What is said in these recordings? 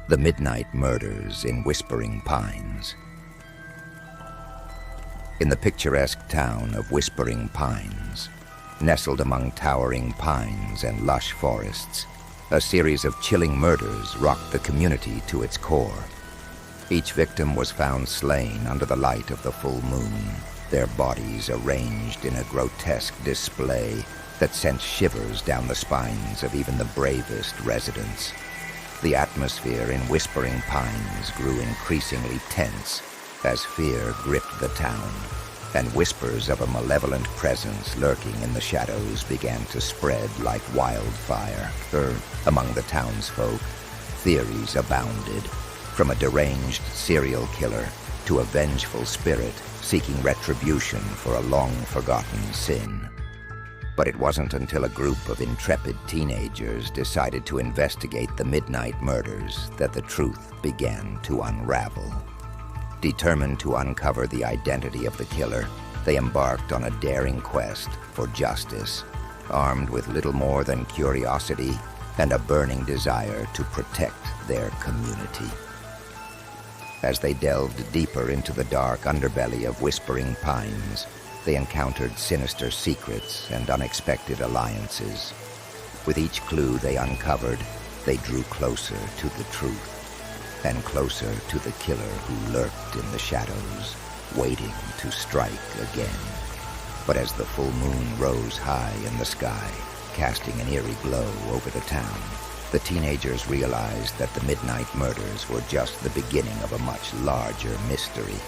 The Midnight Murders in Whispering Pines. In the picturesque town of Whispering Pines, nestled among towering pines and lush forests, a series of chilling murders rocked the community to its core. Each victim was found slain under the light of the full moon, their bodies arranged in a grotesque display that sent shivers down the spines of even the bravest residents. The atmosphere in Whispering Pines grew increasingly tense as fear gripped the town, and whispers of a malevolent presence lurking in the shadows began to spread like wildfire. Among the townsfolk, theories abounded, from a deranged serial killer to a vengeful spirit seeking retribution for a long-forgotten sin. But it wasn't until a group of intrepid teenagers decided to investigate the Midnight Murders that the truth began to unravel. Determined to uncover the identity of the killer, they embarked on a daring quest for justice, armed with little more than curiosity and a burning desire to protect their community. As they delved deeper into the dark underbelly of Whispering Pines, they encountered sinister secrets and unexpected alliances. With each clue they uncovered, they drew closer to the truth, and closer to the killer who lurked in the shadows, waiting to strike again. But as the full moon rose high in the sky, casting an eerie glow over the town, the teenagers realized that the Midnight Murders were just the beginning of a much larger mystery,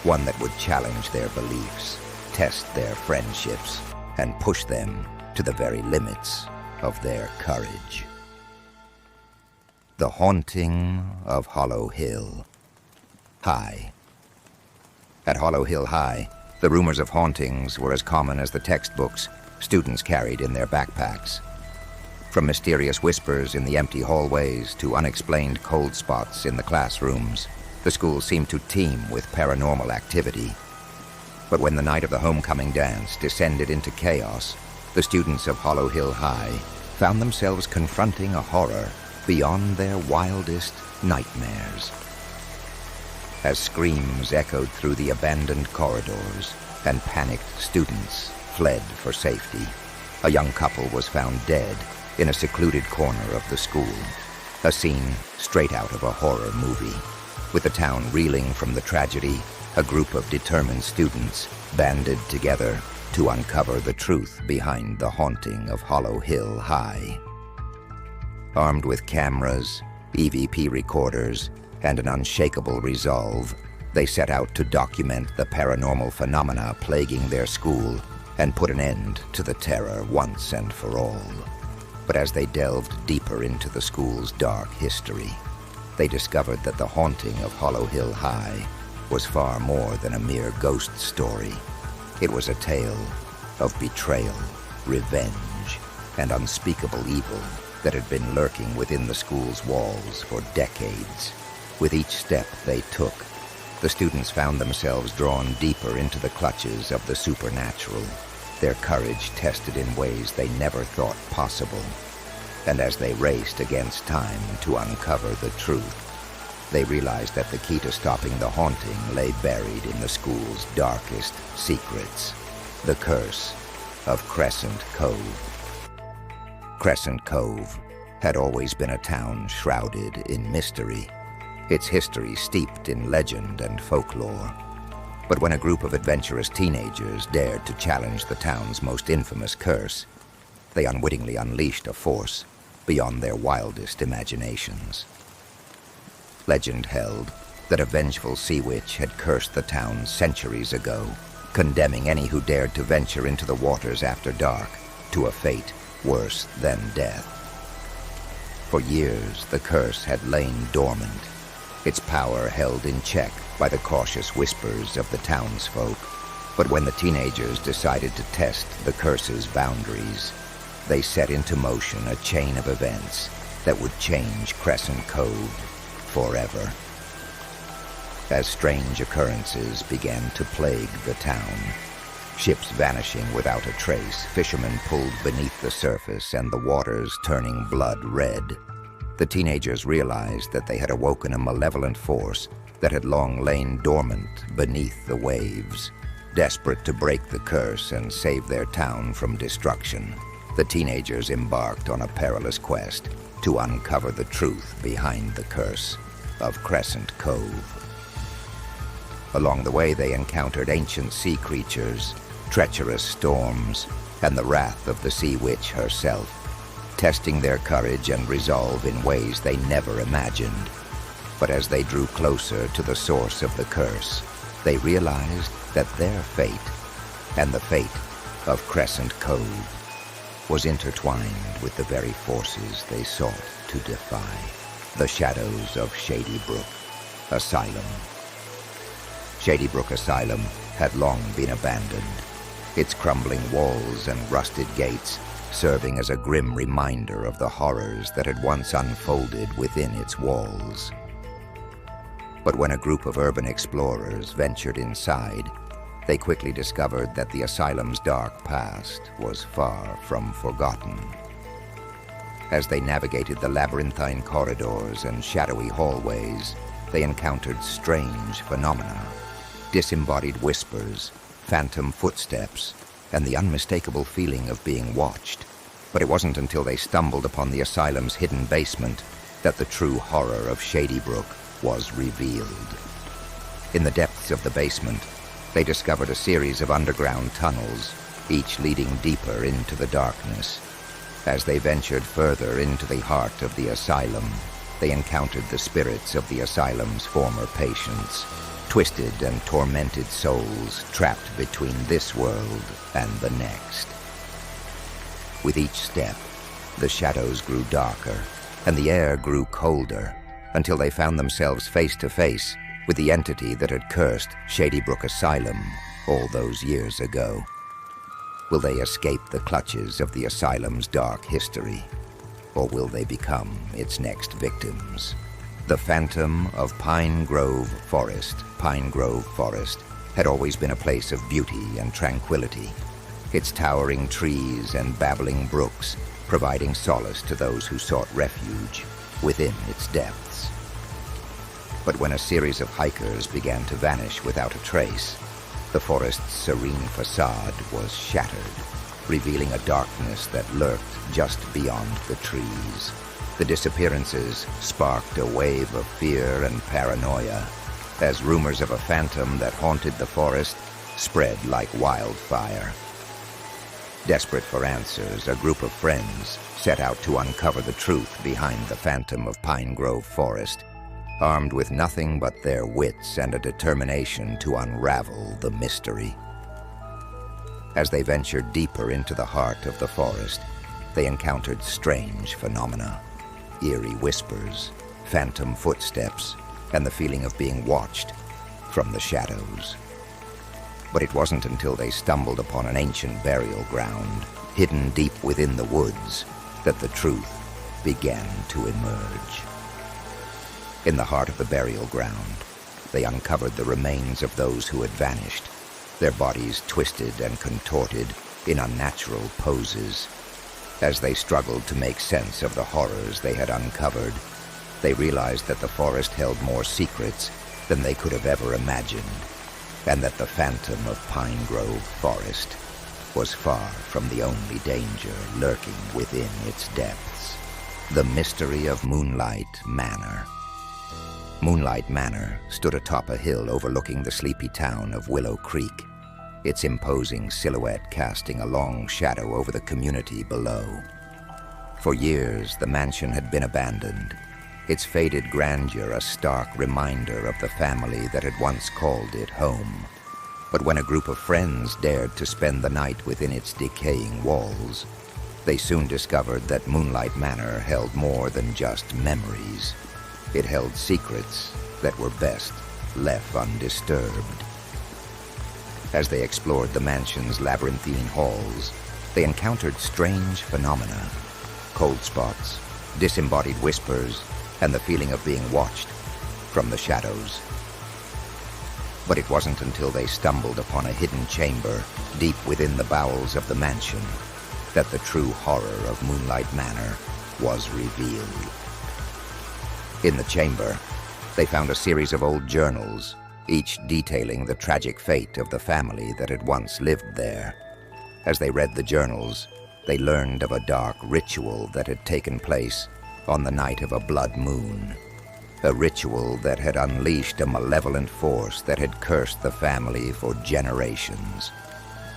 one that would challenge their beliefs, test their friendships, and push them to the very limits of their courage. The Haunting of Hollow Hill High. At Hollow Hill High, the rumors of hauntings were as common as the textbooks students carried in their backpacks. From mysterious whispers in the empty hallways to unexplained cold spots in the classrooms, the school seemed to teem with paranormal activity. But when the night of the homecoming dance descended into chaos, the students of Hollow Hill High found themselves confronting a horror beyond their wildest nightmares. As screams echoed through the abandoned corridors and panicked students fled for safety, a young couple was found dead in a secluded corner of the school, a scene straight out of a horror movie. With the town reeling from the tragedy, a group of determined students banded together to uncover the truth behind the haunting of Hollow Hill High. Armed with cameras, EVP recorders, and an unshakable resolve, they set out to document the paranormal phenomena plaguing their school and put an end to the terror once and for all. But as they delved deeper into the school's dark history, they discovered that the haunting of Hollow Hill High was far more than a mere ghost story. It was a tale of betrayal, revenge, and unspeakable evil that had been lurking within the school's walls for decades. With each step they took, the students found themselves drawn deeper into the clutches of the supernatural, their courage tested in ways they never thought possible. And as they raced against time to uncover the truth, they realized that the key to stopping the haunting lay buried in the school's darkest secrets, the curse of Crescent Cove. Crescent Cove had always been a town shrouded in mystery, its history steeped in legend and folklore. But when a group of adventurous teenagers dared to challenge the town's most infamous curse, they unwittingly unleashed a force beyond their wildest imaginations. Legend held that a vengeful sea witch had cursed the town centuries ago, condemning any who dared to venture into the waters after dark to a fate worse than death. For years, the curse had lain dormant, its power held in check by the cautious whispers of the townsfolk. But when the teenagers decided to test the curse's boundaries, they set into motion a chain of events that would change Crescent Cove forever. As strange occurrences began to plague the town, ships vanishing without a trace, fishermen pulled beneath the surface, and the waters turning blood red, the teenagers realized that they had awoken a malevolent force that had long lain dormant beneath the waves. Desperate to break the curse and save their town from destruction, the teenagers embarked on a perilous quest to uncover the truth behind the curse of Crescent Cove. Along the way, they encountered ancient sea creatures, treacherous storms, and the wrath of the Sea Witch herself, testing their courage and resolve in ways they never imagined. But as they drew closer to the source of the curse, they realized that their fate, and the fate of Crescent Cove, was intertwined with the very forces they sought to defy. The shadows of Shady Brook Asylum. Shady Brook Asylum had long been abandoned, its crumbling walls and rusted gates serving as a grim reminder of the horrors that had once unfolded within its walls. But when a group of urban explorers ventured inside, they quickly discovered that the asylum's dark past was far from forgotten. As they navigated the labyrinthine corridors and shadowy hallways, they encountered strange phenomena, disembodied whispers, phantom footsteps, and the unmistakable feeling of being watched. But it wasn't until they stumbled upon the asylum's hidden basement that the true horror of Shady Brook was revealed. In the depths of the basement, they discovered a series of underground tunnels, each leading deeper into the darkness. As they ventured further into the heart of the asylum, they encountered the spirits of the asylum's former patients, twisted and tormented souls trapped between this world and the next. With each step, the shadows grew darker and the air grew colder until they found themselves face to face with the entity that had cursed Shady Brook Asylum all those years ago. Will they escape the clutches of the asylum's dark history, or will they become its next victims? The Phantom of Pine Grove Forest. Pine Grove Forest had always been a place of beauty and tranquility, its towering trees and babbling brooks providing solace to those who sought refuge within its depths. But when a series of hikers began to vanish without a trace, the forest's serene facade was shattered, revealing a darkness that lurked just beyond the trees. The disappearances sparked a wave of fear and paranoia as rumors of a phantom that haunted the forest spread like wildfire. Desperate for answers, a group of friends set out to uncover the truth behind the Phantom of Pine Grove Forest, armed with nothing but their wits and a determination to unravel the mystery. As they ventured deeper into the heart of the forest, they encountered strange phenomena, eerie whispers, phantom footsteps, and the feeling of being watched from the shadows. But it wasn't until they stumbled upon an ancient burial ground, hidden deep within the woods, that the truth began to emerge. In the heart of the burial ground, they uncovered the remains of those who had vanished, their bodies twisted and contorted in unnatural poses. As they struggled to make sense of the horrors they had uncovered, they realized that the forest held more secrets than they could have ever imagined, and that the Phantom of Pine Grove Forest was far from the only danger lurking within its depths. The mystery of Moonlight Manor. Moonlight Manor stood atop a hill overlooking the sleepy town of Willow Creek, its imposing silhouette casting a long shadow over the community below. For years, the mansion had been abandoned, its faded grandeur a stark reminder of the family that had once called it home. But when a group of friends dared to spend the night within its decaying walls, they soon discovered that Moonlight Manor held more than just memories. It held secrets that were best left undisturbed. As they explored the mansion's labyrinthine halls, they encountered strange phenomena, cold spots, disembodied whispers, and the feeling of being watched from the shadows. But it wasn't until they stumbled upon a hidden chamber deep within the bowels of the mansion that the true horror of Moonlight Manor was revealed. In the chamber, they found a series of old journals, each detailing the tragic fate of the family that had once lived there. As they read the journals, they learned of a dark ritual that had taken place on the night of a blood moon. A ritual that had unleashed a malevolent force that had cursed the family for generations.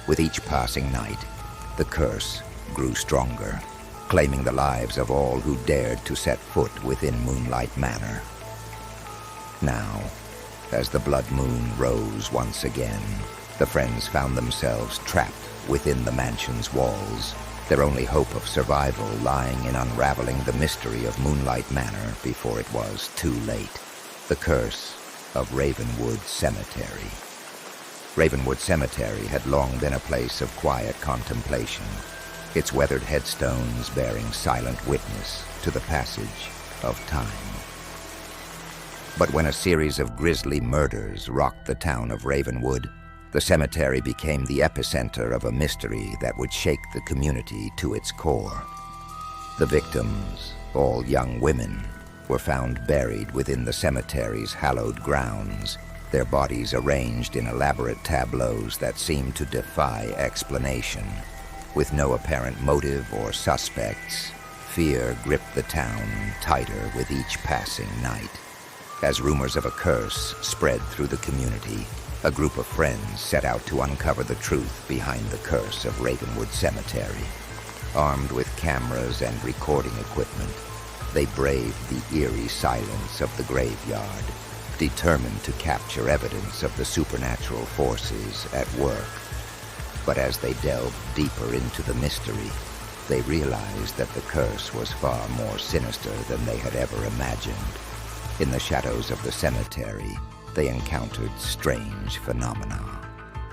With each passing night, the curse grew stronger, claiming the lives of all who dared to set foot within Moonlight Manor. Now, as the blood moon rose once again, the friends found themselves trapped within the mansion's walls, their only hope of survival lying in unraveling the mystery of Moonlight Manor before it was too late. The curse of Ravenwood Cemetery. Ravenwood Cemetery had long been a place of quiet contemplation, its weathered headstones bearing silent witness to the passage of time. But when a series of grisly murders rocked the town of Ravenwood, the cemetery became the epicenter of a mystery that would shake the community to its core. The victims, all young women, were found buried within the cemetery's hallowed grounds, their bodies arranged in elaborate tableaus that seemed to defy explanation. With no apparent motive or suspects, fear gripped the town tighter with each passing night. As rumors of a curse spread through the community, a group of friends set out to uncover the truth behind the curse of Ravenwood Cemetery. Armed with cameras and recording equipment, they braved the eerie silence of the graveyard, determined to capture evidence of the supernatural forces at work. But as they delved deeper into the mystery, they realized that the curse was far more sinister than they had ever imagined. In the shadows of the cemetery, they encountered strange phenomena.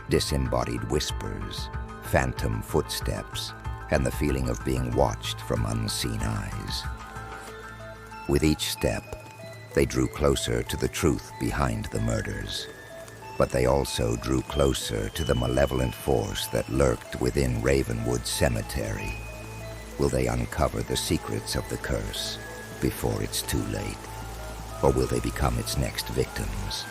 Disembodied whispers, phantom footsteps, and the feeling of being watched from unseen eyes. With each step, they drew closer to the truth behind the murders. But they also drew closer to the malevolent force that lurked within Ravenwood Cemetery. Will they uncover the secrets of the curse before it's too late? Or will they become its next victims?